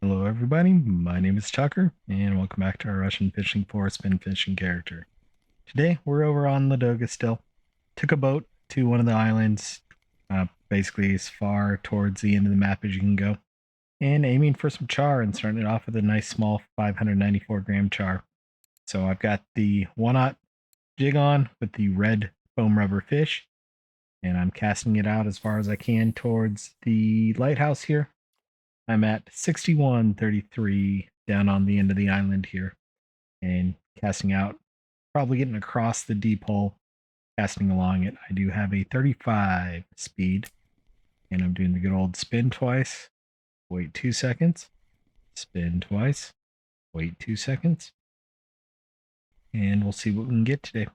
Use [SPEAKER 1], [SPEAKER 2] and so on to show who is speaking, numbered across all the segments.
[SPEAKER 1] Hello, everybody. My name is Tucker, and welcome back to our Russian fishing for spin fishing character. Today, we're over on Ladoga still. Took a boat to one of the islands, basically as far towards the end of the map as you can go, and aiming for some char and starting it off with a nice small 594 gram char. So I've got the 1/0 jig on with the red foam rubber fish, and I'm casting it out as far as I can towards the lighthouse here. I'm at 6133 down on the end of the island here and casting out, probably getting across the deep hole, casting along it. I do have a 35 speed and I'm doing the good old spin twice, wait 2 seconds, spin twice, wait 2 seconds, and we'll see what we can get today.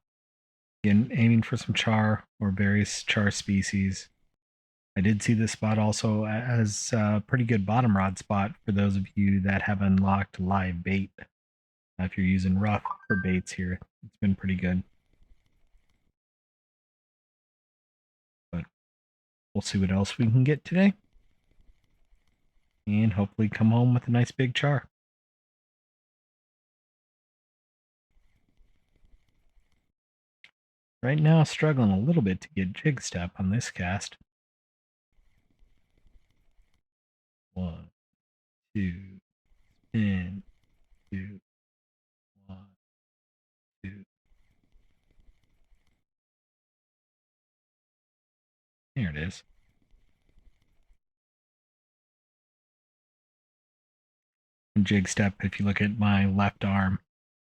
[SPEAKER 1] Again, aiming for some char or various char species. I did see this spot also as a pretty good bottom rod spot for those of you that have unlocked live bait. If you're using rough for baits here, it's been pretty good. But we'll see what else we can get today. And hopefully come home with a nice big char. Right now, struggling a little bit to get jig step on this cast. 1, 2, spin, 2, 1, 2. There it is. And jig step, if you look at my left arm,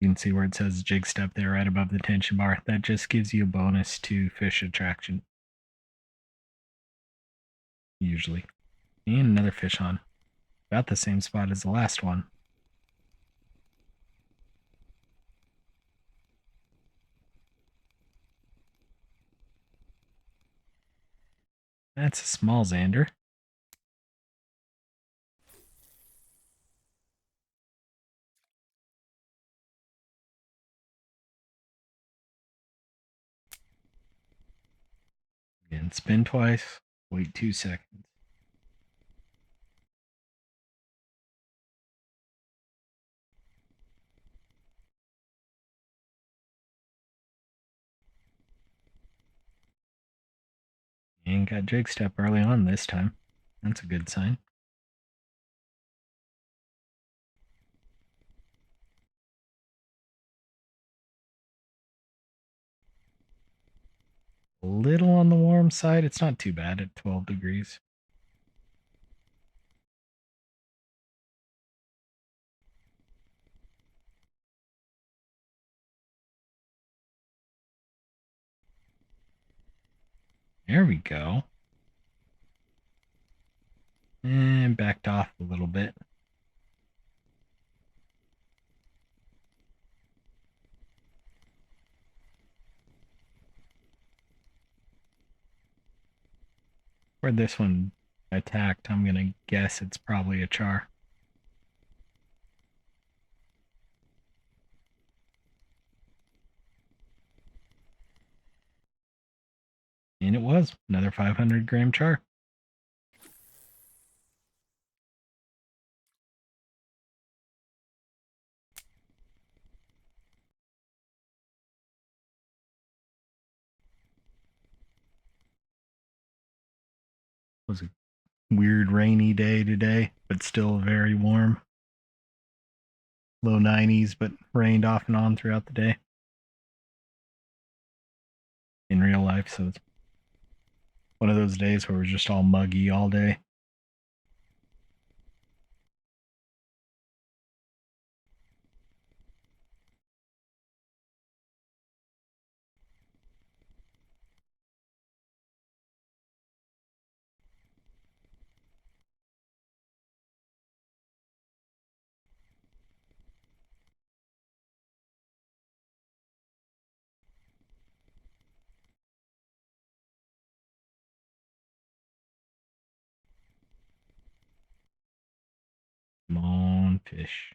[SPEAKER 1] you can see where it says jig step there right above the tension bar. That just gives you a bonus to fish attraction. Usually. And another fish on. About the same spot as the last one. That's a small Xander. Again, spin twice, wait 2 seconds. And got jig step early on this time. That's a good sign. A little on the warm side. It's not too bad at 12 degrees. There we go. And backed off a little bit. Where this one attacked, I'm going to guess it's probably a char. And it was another 500 gram char. It was a weird rainy day today, but still very warm. Low 90s, but rained off and on throughout the day. In real life, so it's one of those days where it was just all muggy all day. Come on, fish.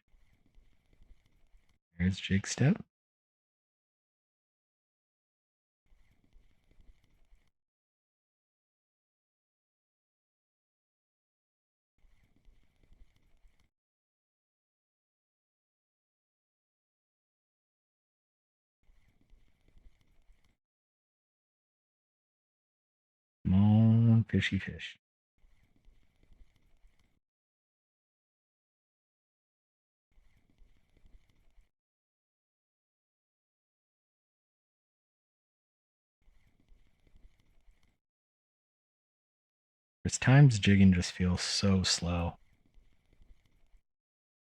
[SPEAKER 1] There's jig step. fishy fish. There's times jigging just feels so slow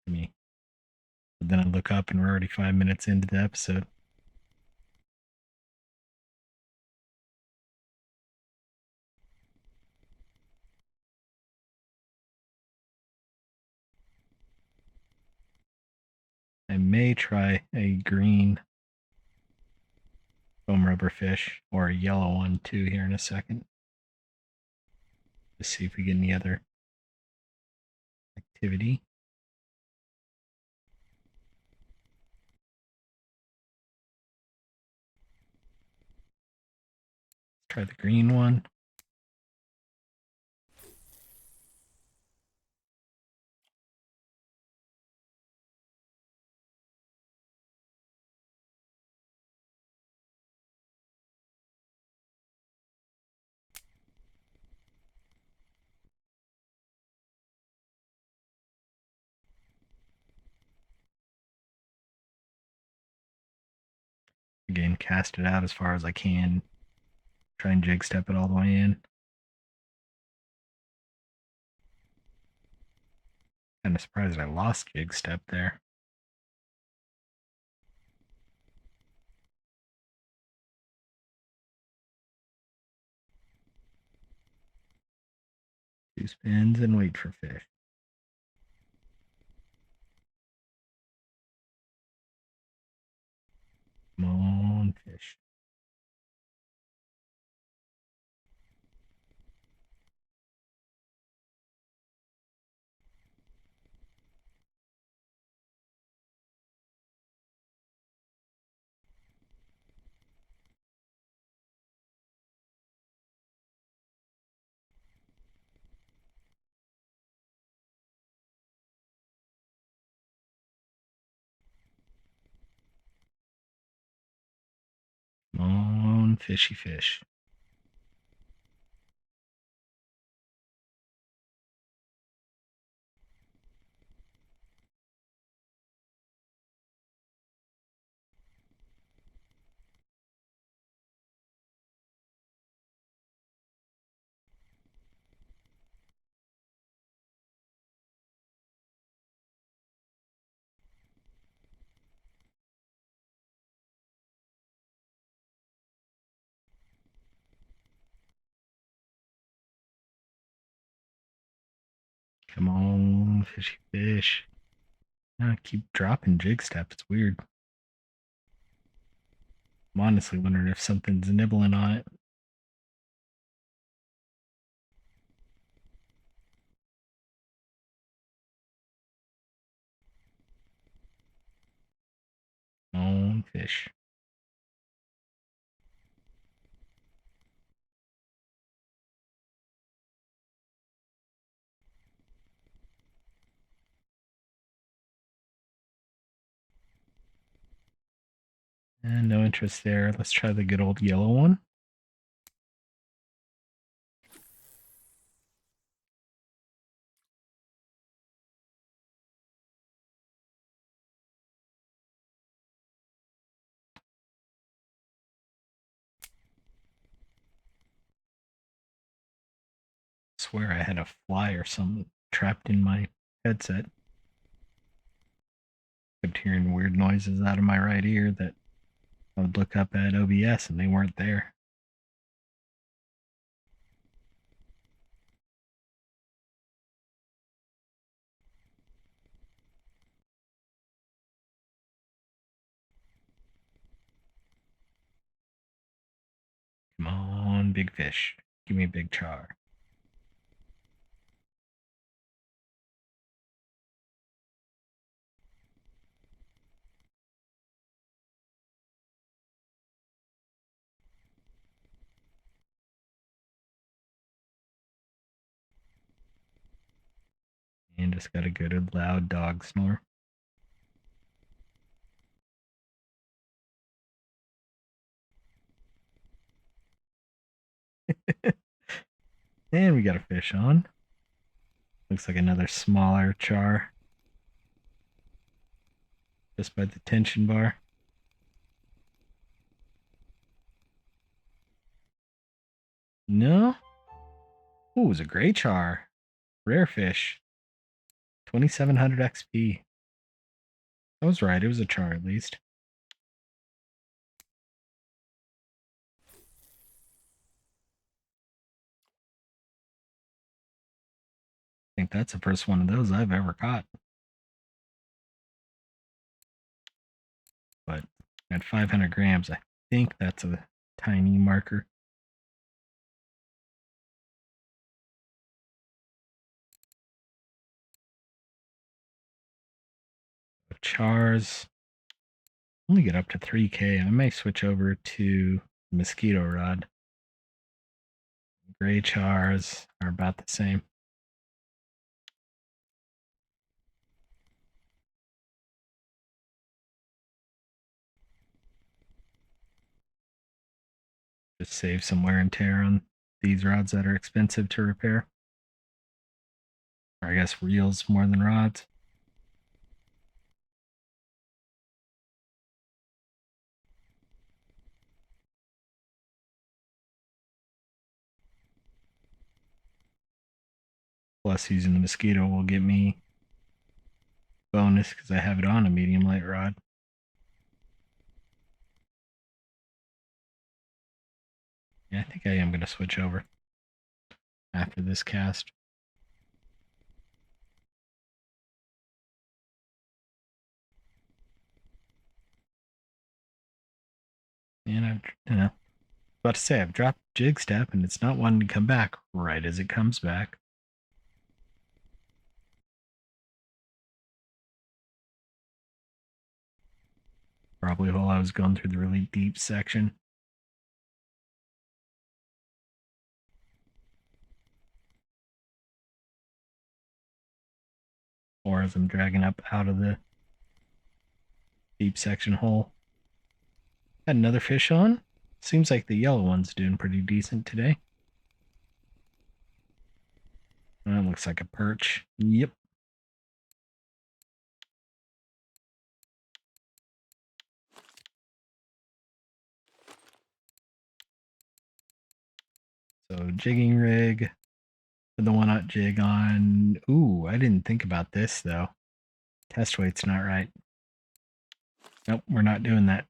[SPEAKER 1] to me. But then I look up and we're already 5 minutes into the episode. I may try a green foam rubber fish or a yellow one too here in a second. Just see if we get any other activity. Let's try the green one. Again, cast it out as far as I can. Try and jig step it all the way in. Kind of surprised I lost jig step there. Two spins and wait for fish. Come on, fish. Come on, fishy fish. Come on, fishy fish. I keep dropping jig step. It's weird. I'm honestly wondering if something's nibbling on it. Come on, fish. And no interest there. Let's try the good old yellow one. Swear I had a fly or something trapped in my headset. Kept hearing weird noises out of my right ear that I would look up at OBS and they weren't there. Come on, big fish. Give me a big char. And just got a good loud dog snore. And we got a fish on. Looks like another smaller char. Just by the tension bar. No? Ooh, it was a gray char. Rare fish. 2700 XP. I was right, it was a char at least. I think that's the first one of those I've ever caught. But at 500 grams, I think that's a tiny marker. Chars only get up to 3K. I may switch over to mosquito rod. Gray chars are about the same. Just save some wear and tear on these rods that are expensive to repair. Or I guess reels more than rods. Plus using the mosquito will get me bonus because I have it on a medium light rod. Yeah, I think I am going to switch over after this cast. And about to say I've dropped jig step and it's not wanting to come back right as it comes back. Probably while I was going through the really deep section. Or as I'm dragging up out of the deep section hole. Had another fish on. Seems like the yellow one's doing pretty decent today. That looks like a perch. Yep. So jigging rig. Put the 1/0 jig on. Ooh, I didn't think about this though. Test weight's not right. Nope, we're not doing that.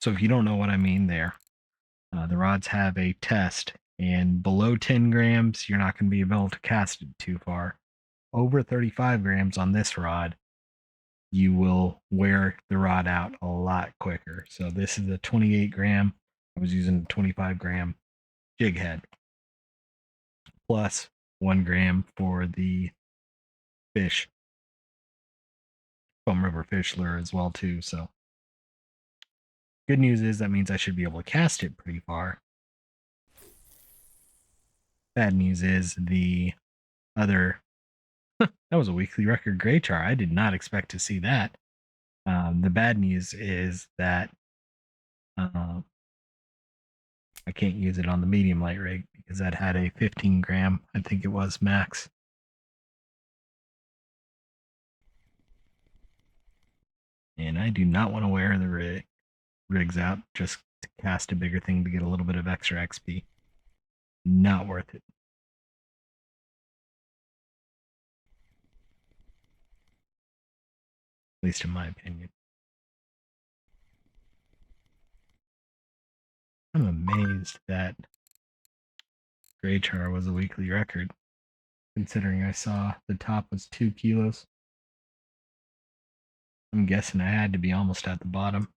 [SPEAKER 1] So if you don't know what I mean there, the rods have a test, and below 10 grams, you're not going to be able to cast it too far. Over 35 grams on this rod, you will wear the rod out a lot quicker. So this is a 28 gram. I was using a 25 gram jig head plus 1 gram for the fish, foam rubber fish lure as well too. So good news is that means I should be able to cast it pretty far. Bad news is the other. That was a weekly record gray char. I did not expect to see that. The bad news is that I can't use it on the medium light rig because that had a 15 gram, I think it was max. And I do not want to wear the rigs out just to cast a bigger thing to get a little bit of extra XP. Not worth it. At least in my opinion. I'm amazed that gray char was a weekly record, considering I saw the top was 2 kilos. I'm guessing I had to be almost at the bottom.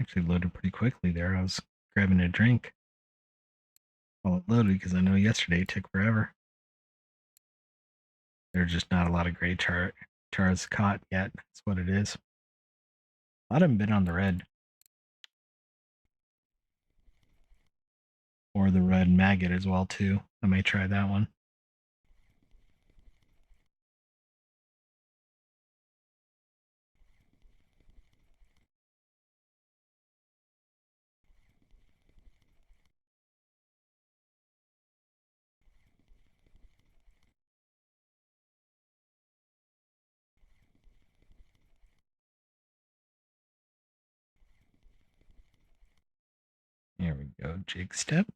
[SPEAKER 1] Actually loaded pretty quickly there. I was grabbing a drink while it loaded because I know yesterday it took forever. There's just not a lot of gray chars caught yet. That's what it is. A lot of them been on the red. Or the red maggot as well too. I may try that one. There we go, jig step.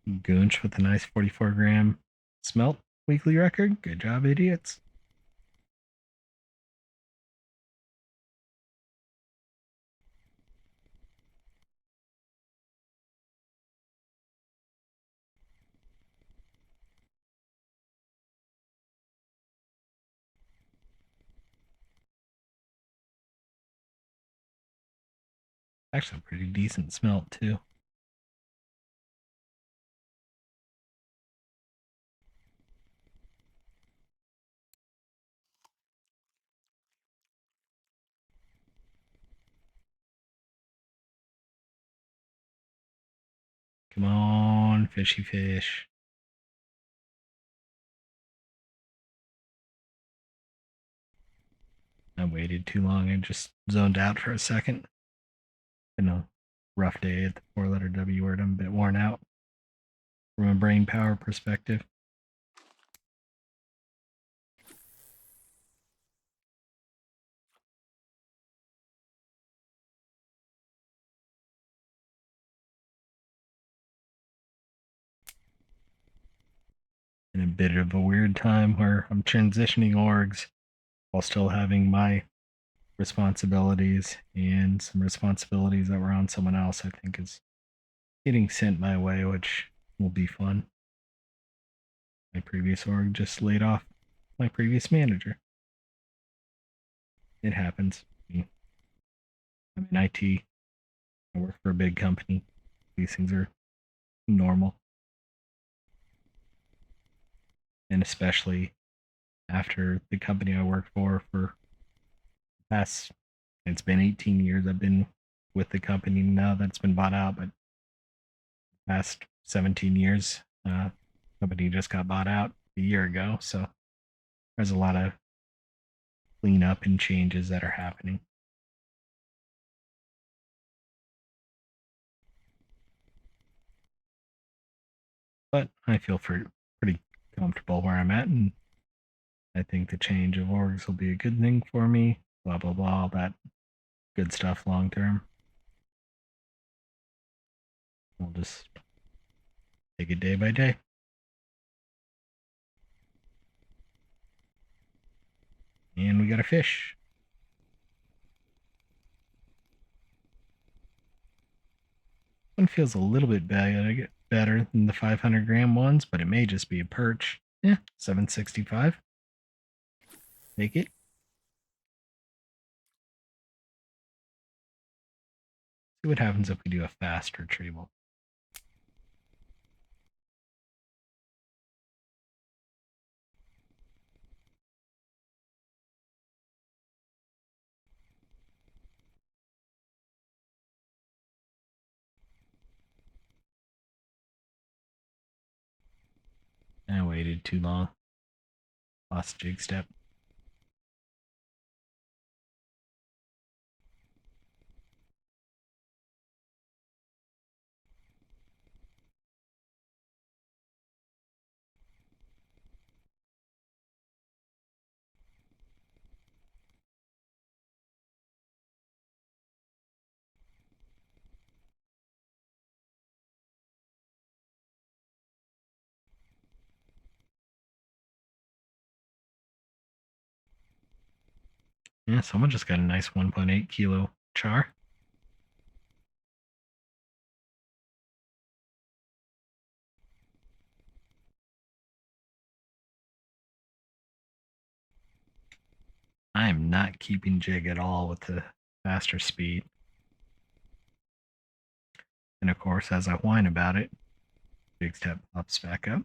[SPEAKER 1] Goonch with a nice 44 gram smelt weekly record. Good job, idiots. Actually, a pretty decent smelt, too. Come on, fishy fish. I waited too long. I just zoned out for a second. Been a rough day at the 4-letter W word. I'm a bit worn out from a brain power perspective. In a bit of a weird time where I'm transitioning orgs while still having my responsibilities, and some responsibilities that were on someone else, I think, is getting sent my way, which will be fun. My previous org just laid off my previous manager. It happens. I'm in IT. I work for a big company. These things are normal. And especially after the company I worked for the past, it's been 18 years I've been with the company now that's been bought out, but past 17 years, company just got bought out a year ago. So there's a lot of cleanup and changes that are happening. But I feel pretty comfortable where I'm at, and I think the change of orgs will be a good thing for me. Blah blah blah, all that good stuff long term. We'll just take it day by day. And we got a fish. One feels a little bit better than the 500 gram ones, but it may just be a perch. Yeah, 765. Take it. See what happens if we do a fast retrieval. I waited too long. Lost jig step. Yeah, someone just got a nice 1.8 kilo char. I am not keeping jig at all with the faster speed. And of course, as I whine about it, jig step pops back up.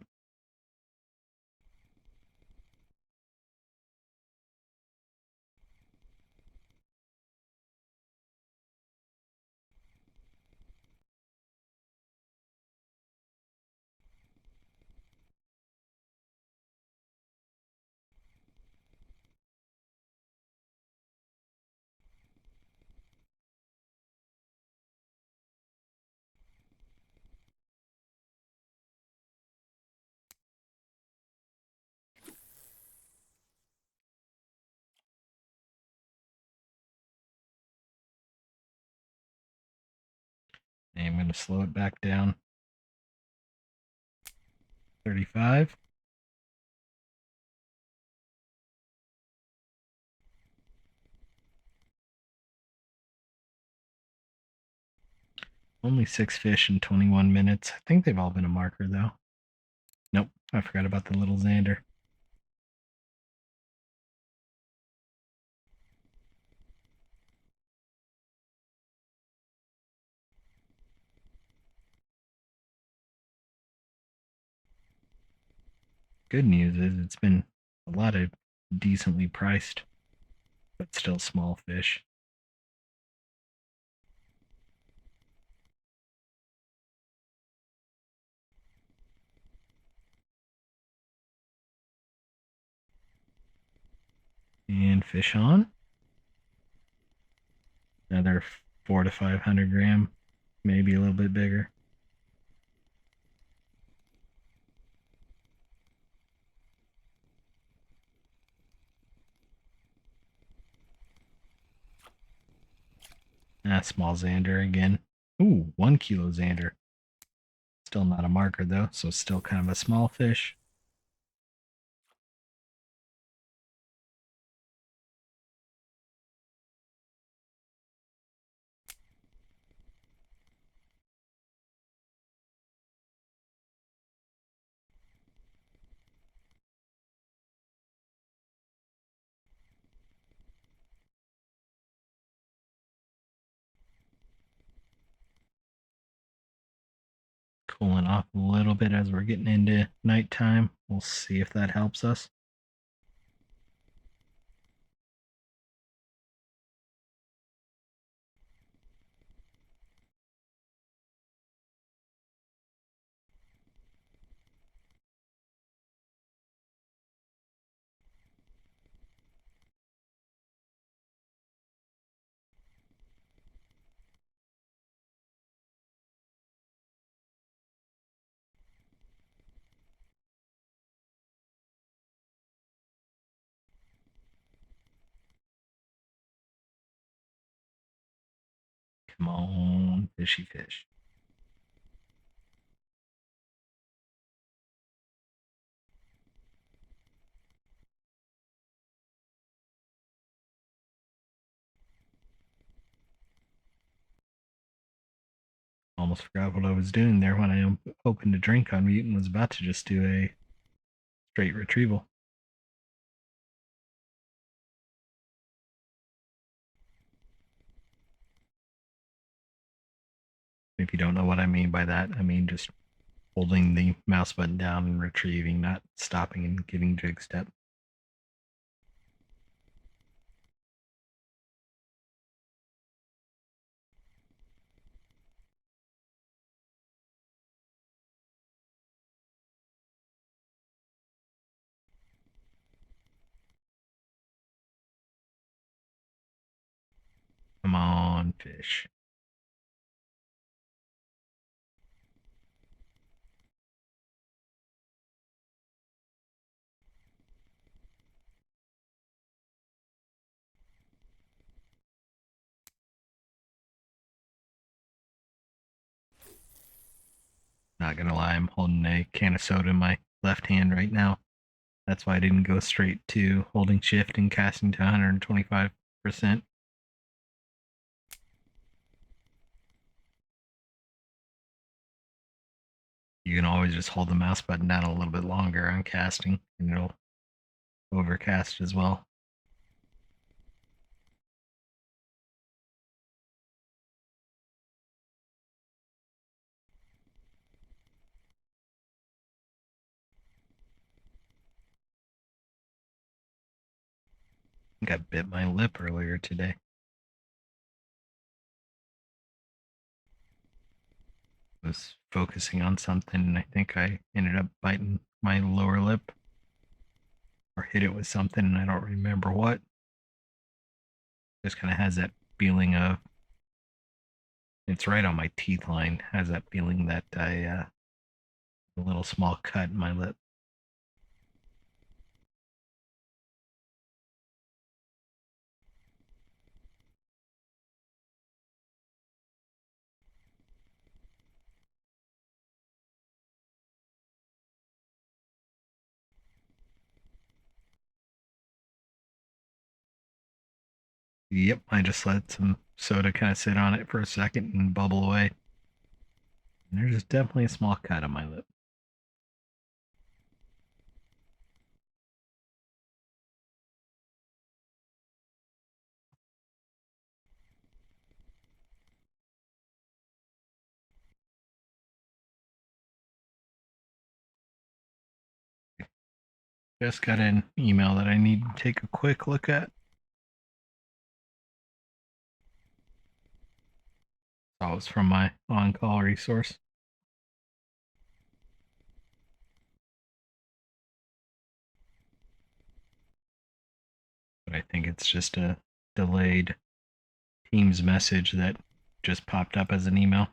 [SPEAKER 1] And I'm going to slow it back down. 35. Only 6 fish in 21 minutes. I think they've all been a marker, though. Nope, I forgot about the little Xander. Good news is it's been a lot of decently priced, but still small fish. And fish on. Another 4 to 500 gram, maybe a little bit bigger. Small Xander again. Ooh, 1 kilo Xander. Still not a marker though, so still kind of a small fish. Cooling off a little bit as we're getting into nighttime. We'll see if that helps us. Come on, fishy fish. Almost forgot what I was doing there when I opened a drink on mute and was about to just do a straight retrieval. If you don't know what I mean by that, I mean just holding the mouse button down and retrieving, not stopping and giving jig step. Come on, fish. Not gonna lie, I'm holding a can of soda in my left hand right now. That's why I didn't go straight to holding shift and casting to 125%. You can always just hold the mouse button down a little bit longer on casting, and it'll overcast as well. I think I bit my lip earlier today. I was focusing on something, and I think I ended up biting my lower lip or hit it with something, and I don't remember what. Just kind of has that feeling of it's right on my teeth line. Has that feeling that a little small cut in my lip. Yep, I just let some soda kind of sit on it for a second and bubble away. And there's definitely a small cut on my lip. Just got an email that I need to take a quick look at. Oh, it's from my on-call resource. But I think it's just a delayed Teams message that just popped up as an email.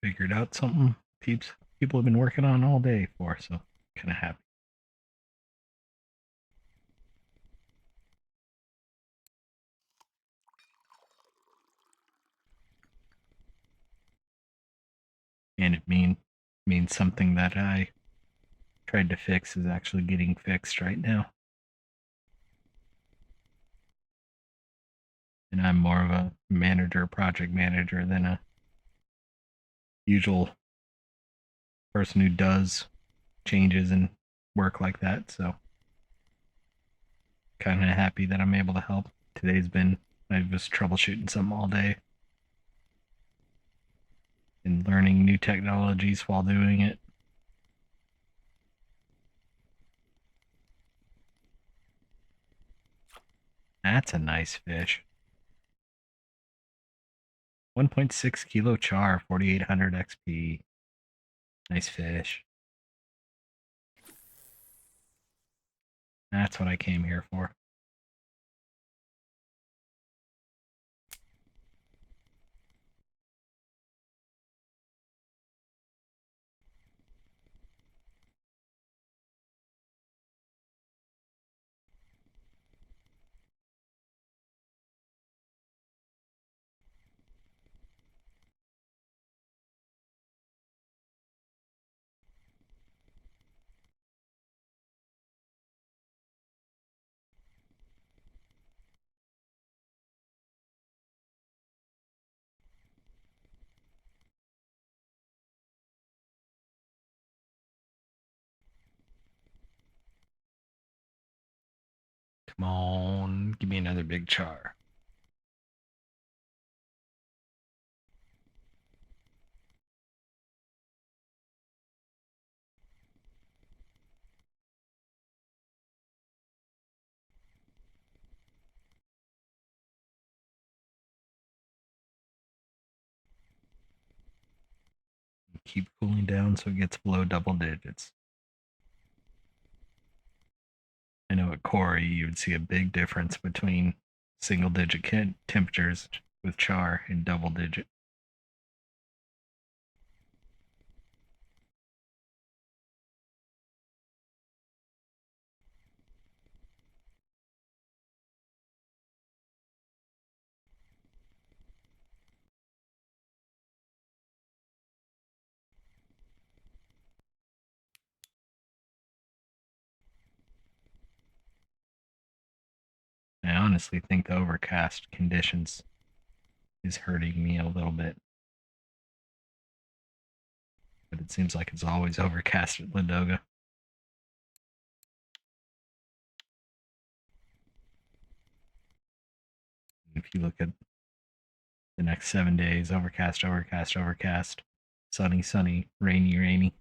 [SPEAKER 1] Figured out something people have been working on all day for, so kind of happy. And it means something that I tried to fix is actually getting fixed right now. And I'm more of a manager, project manager than a usual person who does changes and work like that. So kind of happy that I'm able to help. Today's been I was troubleshooting something all day and learning new technologies while doing it. That's a nice fish. 1.6 kilo char, 4800 XP. Nice fish. That's what I came here for. Come on, give me another big char. Keep cooling down so it gets below double digits. I know at Corey you would see a big difference between single digit temperatures with char and double digit. I honestly think the overcast conditions is hurting me a little bit. But it seems like it's always overcast at Ladoga. If you look at the next 7 days, overcast, overcast, overcast, sunny, sunny, rainy, rainy.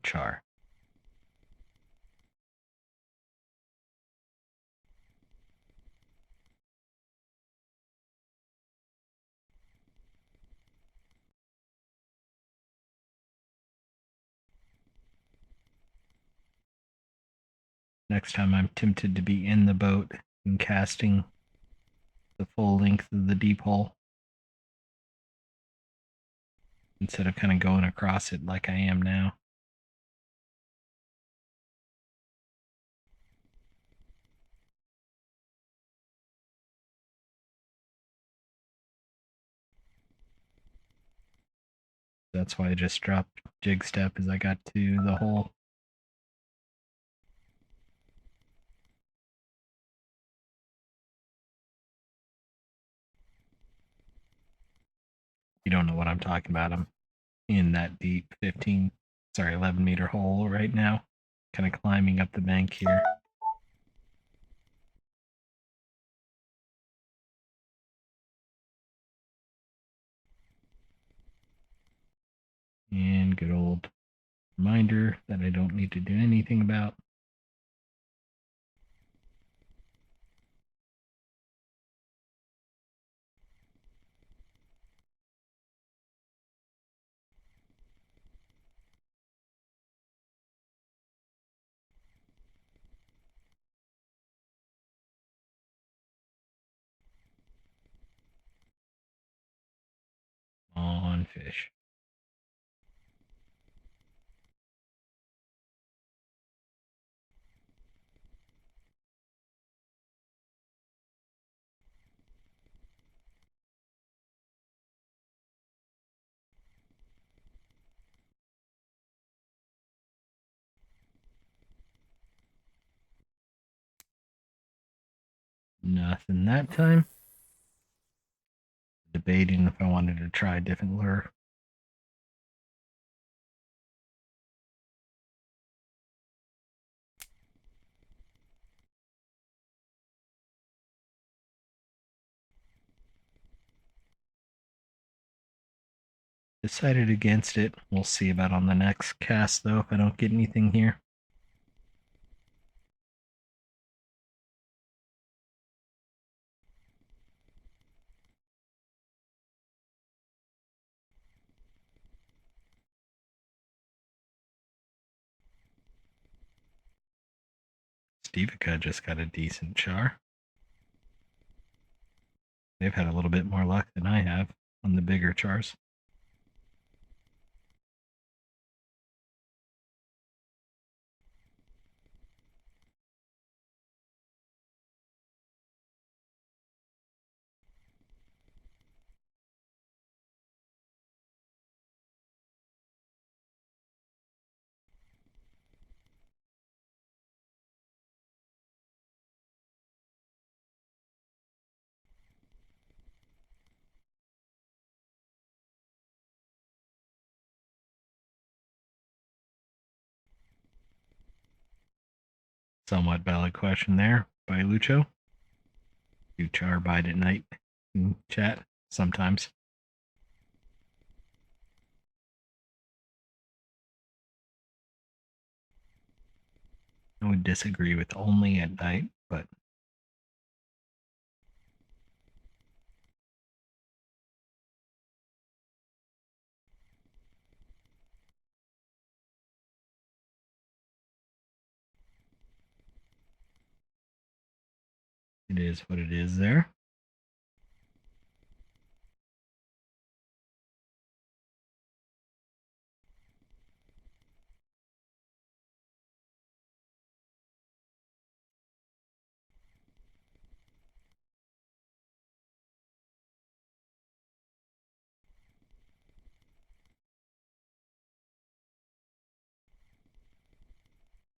[SPEAKER 1] Char. Next time I'm tempted to be in the boat and casting the full length of the deep hole instead of kind of going across it like I am now. That's why I just dropped jig step as I got to the hole. You don't know what I'm talking about. I'm in that deep 11-meter hole right now, kind of climbing up the bank here. And good old reminder that I don't need to do anything about. On fish. Nothing that time. Debating if I wanted to try a different lure. Decided against it. We'll see about on the next cast though if I don't get anything here. Stevica just got a decent char. They've had a little bit more luck than I have on the bigger chars. Somewhat valid question there by Lucho. Do char bite at night in chat sometimes. I would disagree with only at night, but it is what it is there.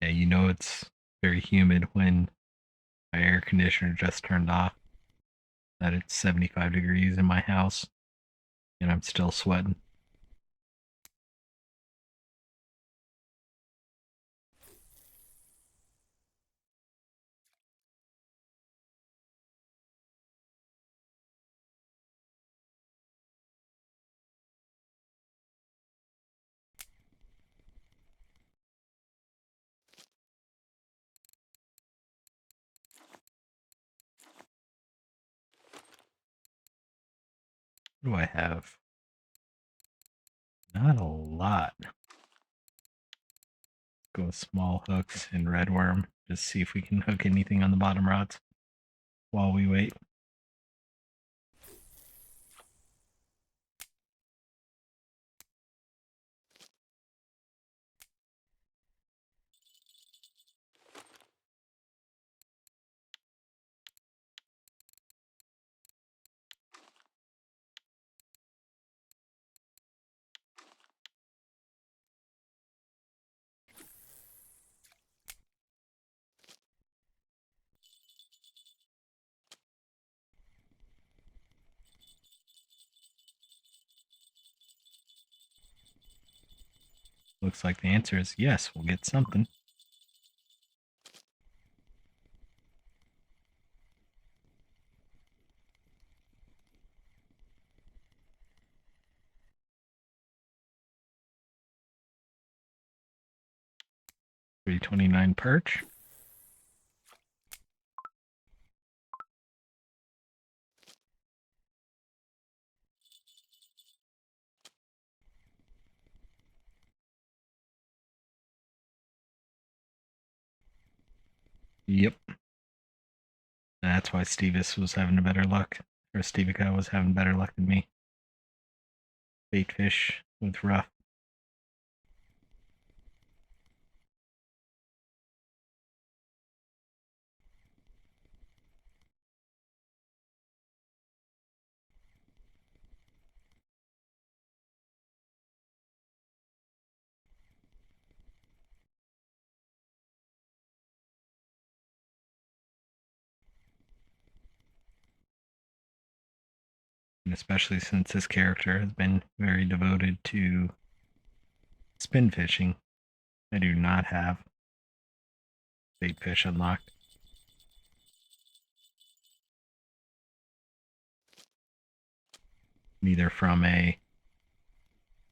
[SPEAKER 1] Yeah, you know it's very humid when my air conditioner just turned off. That it's 75 degrees in my house and I'm still sweating. What do I have? Not a lot. Go with small hooks and red worm. Just see if we can hook anything on the bottom rods while we wait. Looks like the answer is yes, we'll get something. $3.29 perch. Yep. That's why Stevis was having a better luck. Or Stevica was having better luck than me. Bait fish with rough. And especially since this character has been very devoted to spin fishing, I do not have bait fish unlocked. Neither from a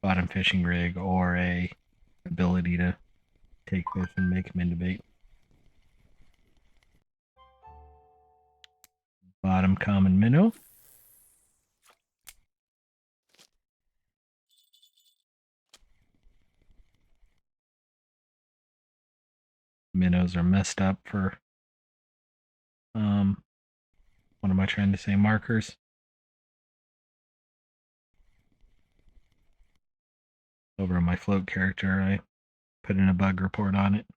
[SPEAKER 1] bottom fishing rig or a ability to take fish and make them into bait. Bottom common minnow. Minnows are messed up for what am I trying to say? Markers. Over on my float character, I put in a bug report on it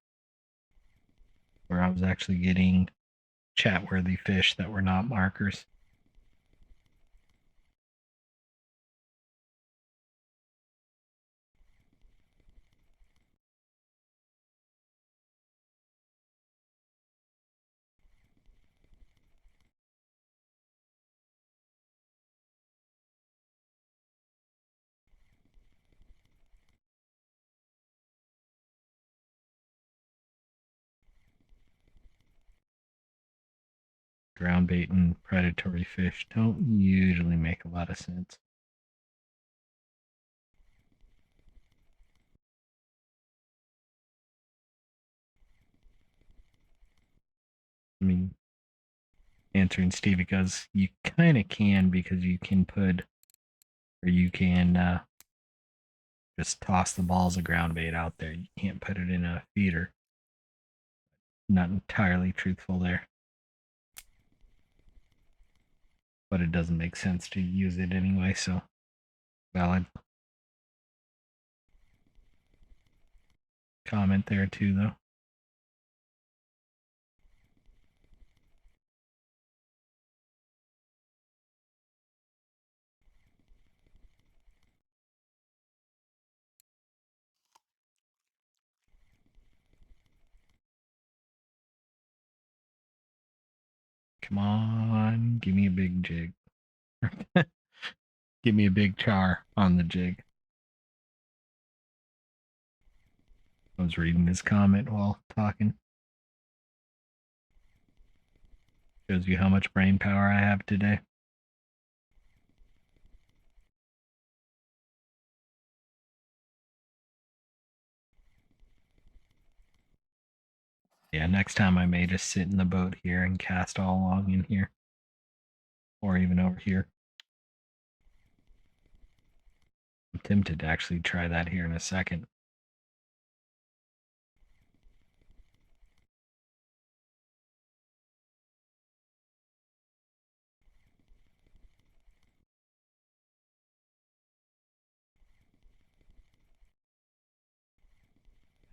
[SPEAKER 1] where I was actually getting chat worthy fish that were not markers. Ground bait and predatory fish don't usually make a lot of sense. I mean, answering Steve, because you kind of can, because you can put, or you can just toss the balls of ground bait out there. You can't put it in a feeder. Not entirely truthful there. But it doesn't make sense to use it anyway, so valid comment there too, though. Come on, give me a big jig. Give me a big char on the jig. I was reading his comment while talking. Shows you how much brain power I have today. Yeah, next time I may just sit in the boat here and cast all along in here. Or even over here. I'm tempted to actually try that here in a second.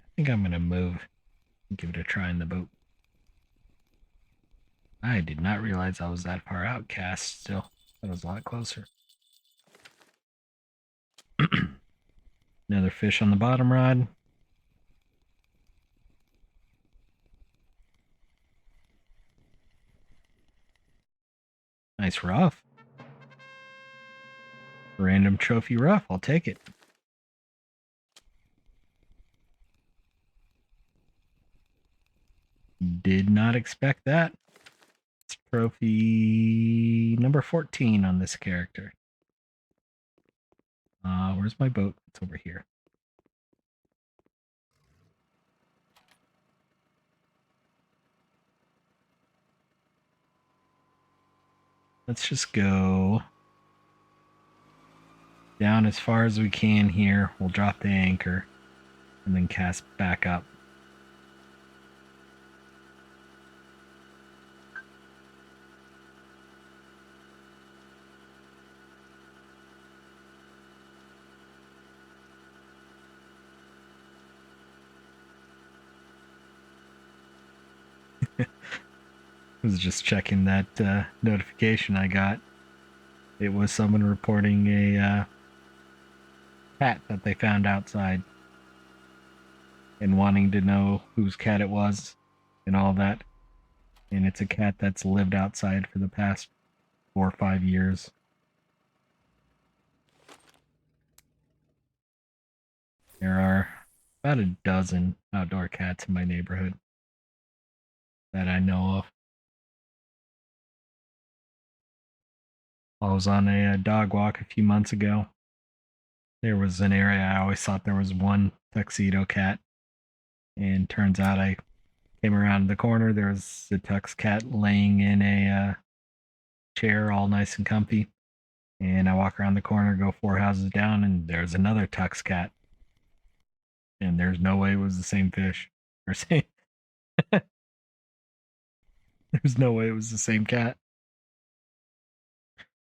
[SPEAKER 1] I think I'm going to move and give it a try in the boat. I did not realize I was that far out cast still. That was a lot closer. Another fish on the bottom rod. Nice rough. Random trophy rough. I'll take it. Did not expect that. It's trophy number 14 on this character. Where's my boat? It's over here. Let's just go down as far as we can here. We'll drop the anchor and then cast back up. I was just checking that notification I got. It was someone reporting a cat that they found outside and wanting to know whose cat it was and all that. And it's a cat that's lived outside for the past 4 or 5 years. There are about a dozen outdoor cats in my neighborhood that I know of. I was on a dog walk a few months ago. There was an area I always thought there was one tuxedo cat, and turns out I came around the corner. There was a tux cat laying in a chair, all nice and comfy. And I walk around the corner, go 4 houses down, and there's another tux cat. And there's no way it was the same fish. Or same. There's no way it was the same cat.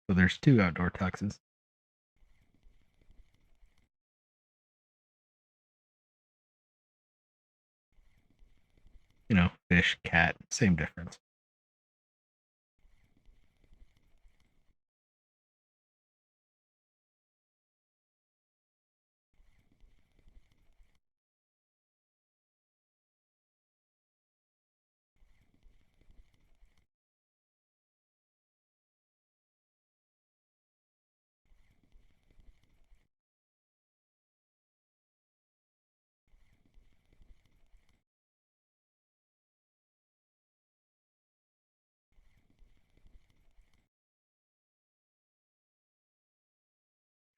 [SPEAKER 1] So there's 2 outdoor tuxes. You know, fish, cat, same difference.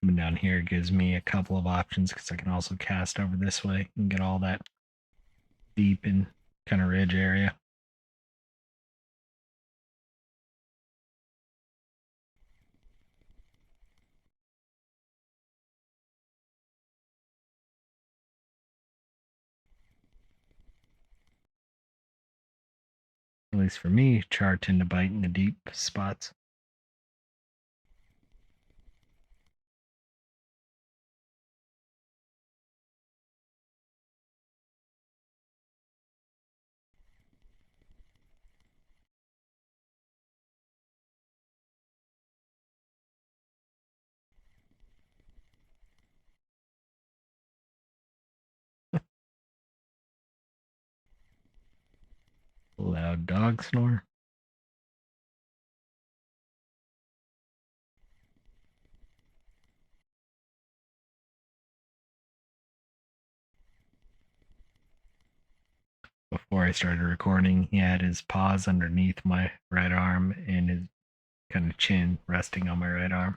[SPEAKER 1] Coming down here gives me a couple of options because I can also cast over this way and get all that deep and kind of ridge area. At least for me, char tend to bite in the deep spots. Loud dog snore. Before I started recording, he had his paws underneath my right arm and his kind of chin resting on my right arm.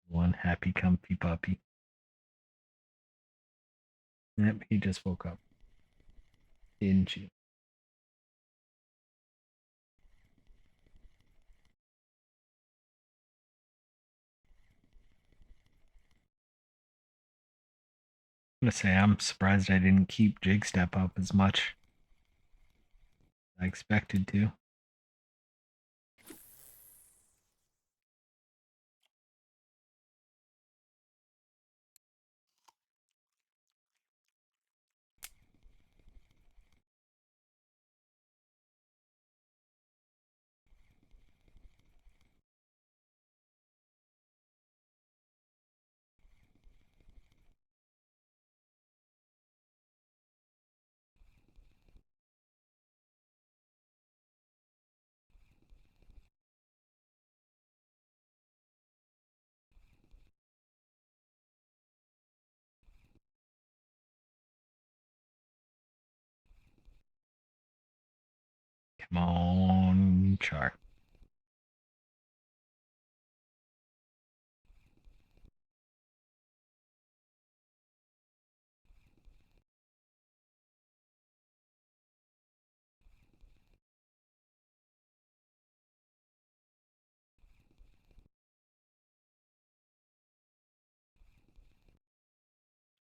[SPEAKER 1] One happy, comfy puppy. Yep, he just woke up. Didn't you? gonna say I'm surprised I didn't keep Jig Step up as much as I expected to. Come on, Char.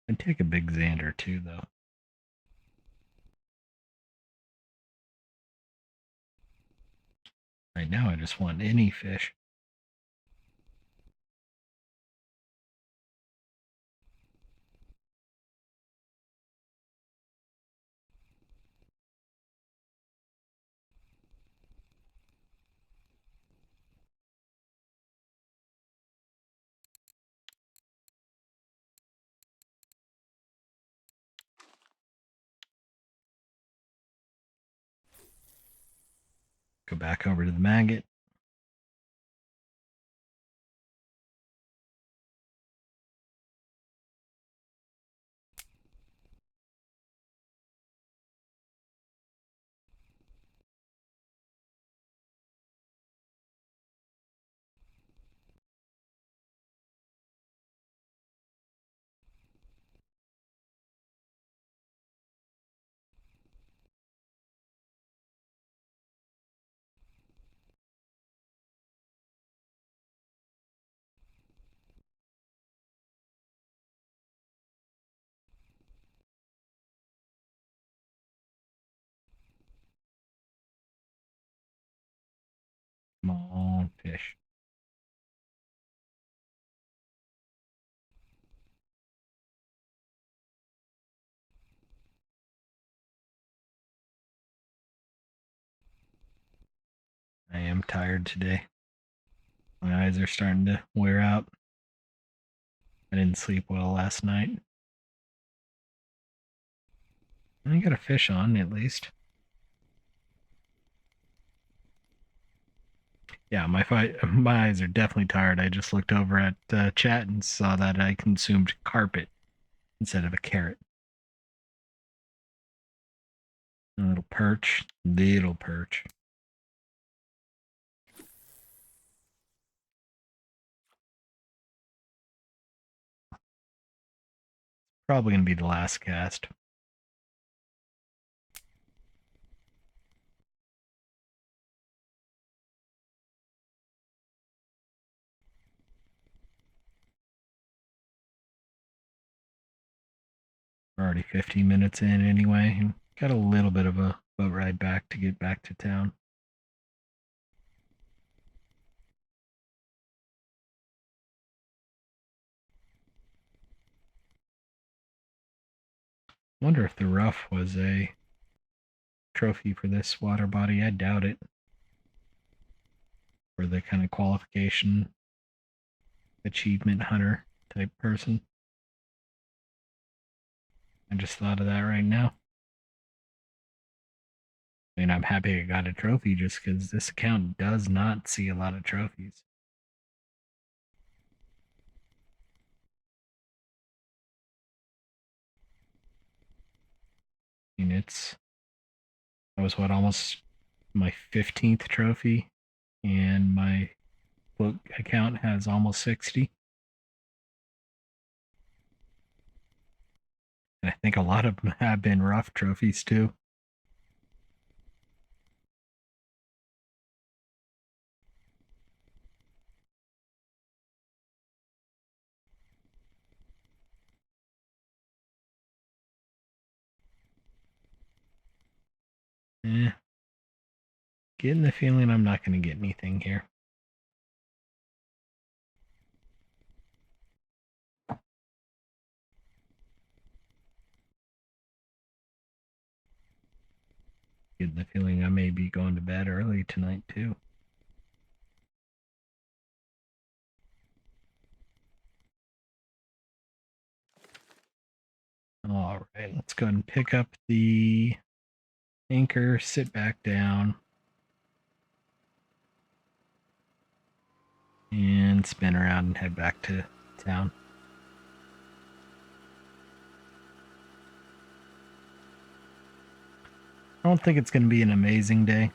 [SPEAKER 1] I'd take a big Xander too, though. Right now, I just want any fish. Go back over to the maggot. Come on, fish. I am tired today. My eyes are starting to wear out. I didn't sleep well last night. I got a fish on at least. Yeah, my eyes are definitely tired. I just looked over at chat and saw that I consumed carpet instead of a carrot. A little perch, little perch. Probably gonna be the last cast. We're already 15 minutes in anyway. And got a little bit of a boat ride back to get back to town. Wonder if the rough was a trophy for this water body. I doubt it. For the kind of qualification achievement hunter type person. I just thought of that right now. I mean, I'm happy I got a trophy just because this account does not see a lot of trophies. I mean, that was what, almost my 15th trophy, and my book account has almost 60. And I think a lot of them have been rough trophies too. Getting the feeling I'm not going to get anything here. Getting the feeling I may be going to bed early tonight, too. All right, let's go ahead and pick up the anchor, sit back down, and spin around and head back to town. I don't think it's going to be an amazing day.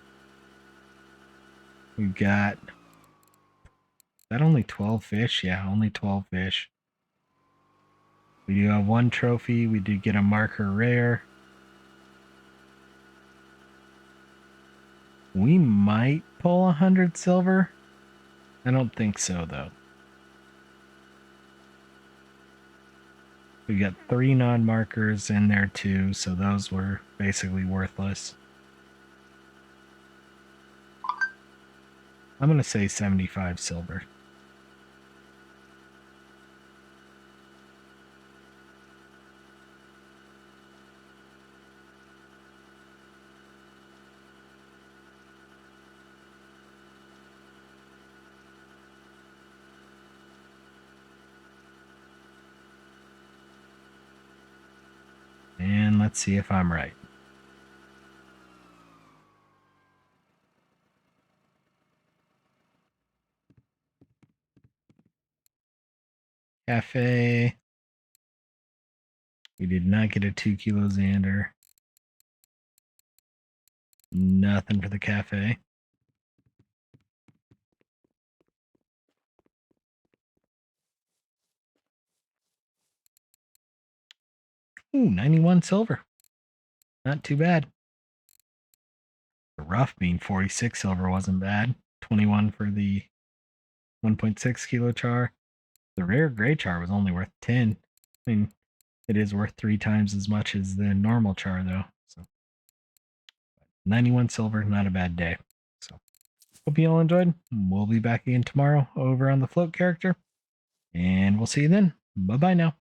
[SPEAKER 1] We've got, is that only 12 fish? Yeah, only 12 fish. We do have one trophy. We did get a marker rare. We might pull 100 silver. I don't think so, though. We got 3 non-markers in there, too, so those were basically worthless. I'm going to say 75 silver. And let's see if I'm right. Cafe. We did not get a 2 kilo Xander. Nothing for the cafe. Ooh, 91 silver. Not too bad. The rough being 46 silver wasn't bad. 21 for the 1.6 kilo char. The rare gray char was only worth 10. I mean, it is worth 3 times as much as the normal char, though. So 91 silver, not a bad day. So hope you all enjoyed. We'll be back again tomorrow over on the float character. And we'll see you then. Bye bye now.